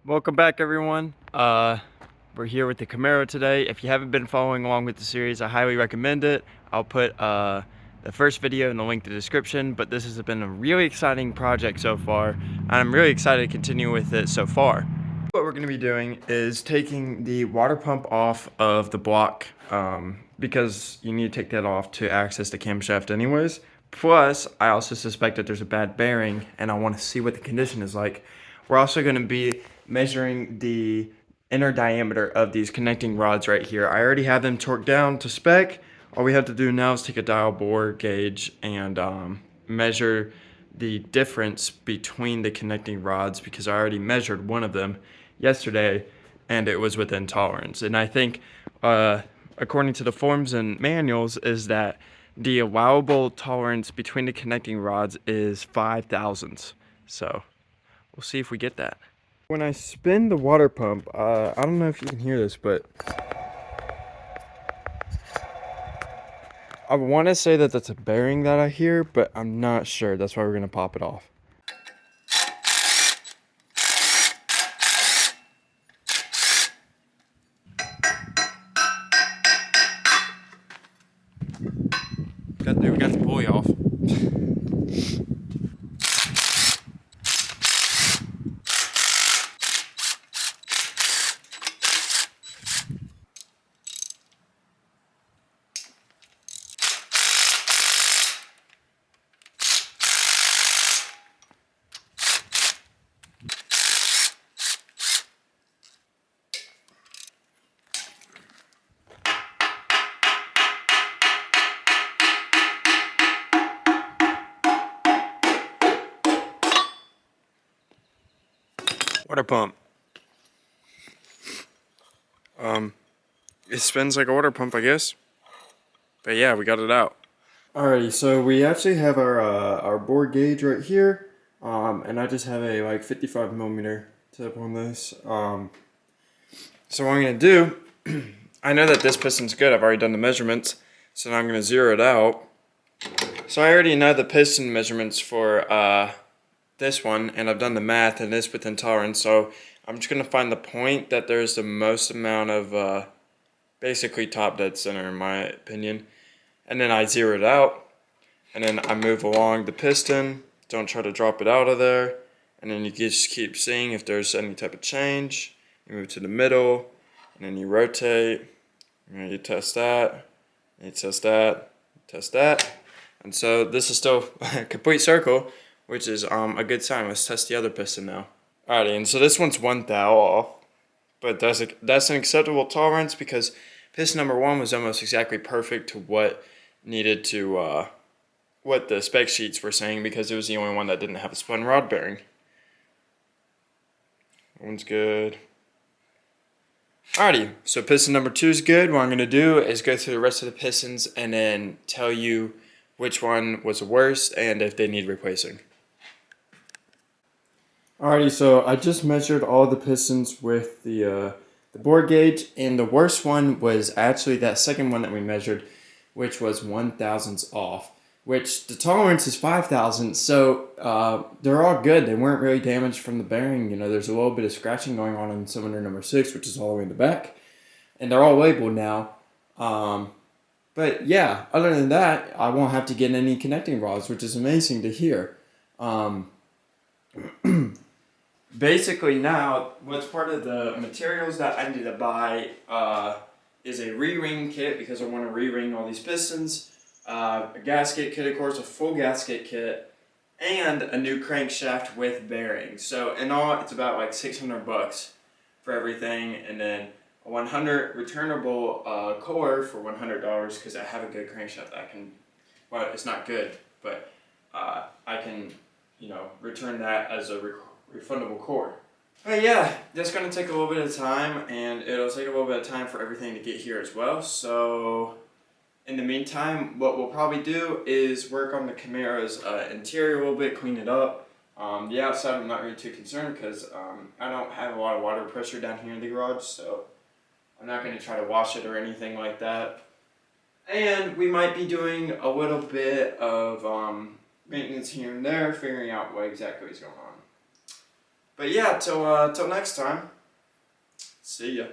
Welcome back, everyone. We're here with the Camaro today. If you haven't been following along with the series, I highly recommend it. I'll put the first video in the link to the description, but this has been a really exciting project so far, and I'm really excited to continue with it so far. What we're going to be doing is taking the water pump off of the block, because you need to take that off to access the camshaft anyways. Plus, I also suspect that there's a bad bearing, and I want to see what the condition is like. We're also going to be measuring the inner diameter of these connecting rods right here. I already have them torqued down to spec. All we have to do now is take a dial bore gauge and measure the difference between the connecting rods, because I already measured one of them yesterday and it was within tolerance. And I think according to the forms and manuals is that the allowable tolerance between the connecting rods is 5 thousandths. So we'll see if we get that. When I spin the water pump, I don't know if you can hear this, but I want to say that that's a bearing that I hear, but I'm not sure. That's why we're going to pop it off. We got the pulley off. Water pump. It spins like a water pump, I guess. But yeah, we got it out. Alrighty, so we actually have our bore gauge right here, and I just have a like 55 millimeter tip on this. So what I'm gonna do, I know that this piston's good. I've already done the measurements, so now I'm gonna zero it out. So I already know the piston measurements for this one, and I've done the math, and it's within tolerance. So I'm just gonna find the point that there's the most amount of basically top dead center in my opinion, and then I zero it out, and then I move along the piston. Don't try to drop it out of there, and then you just keep seeing if there's any type of change. You move to the middle, and then you rotate, and you test that, and you test that, test that. And so this is still a complete circle, which is a good sign. Let's test the other piston now. Alrighty, and so this one's 1 thou off, but that's an acceptable tolerance because piston number 1 was almost exactly perfect to what needed to, what the spec sheets were saying, because it was the only one that didn't have a spun rod bearing. That one's good. Alrighty, so piston number 2 is good. What I'm going to do is go through the rest of the pistons and then tell you which one was the worst and if they need replacing. Alrighty, so I just measured all the pistons with the bore gauge, and the worst one was actually that second one that we measured, which was 1 thousandths off, which the tolerance is 5 thousandths, so they're all good. They weren't really damaged from the bearing. You know, there's a little bit of scratching going on in cylinder number 6, which is all the way in the back, and they're all labeled now. But yeah, other than that, I won't have to get any connecting rods, which is amazing to hear. Basically now, what's part of the materials that I need to buy is a re-ring kit, because I want to re-ring all these pistons, a gasket kit, of course, a full gasket kit, and a new crankshaft with bearings. So in all, it's about like 600 bucks for everything, and then a 100 returnable core for $100, because I have a good crankshaft that I can, well, it's not good, but I can, you know, return that as a refundable core. But yeah, that's going to take a little bit of time, and it'll take a little bit of time for everything to get here as well. So in the meantime, what we'll probably do is work on the Camaro's interior a little bit, clean it up. The outside I'm not really too concerned, because I don't have a lot of water pressure down here in the garage, so I'm not going to try to wash it or anything like that. And we might be doing a little bit of maintenance here and there, figuring out what exactly is going on. But yeah, till next time. See ya.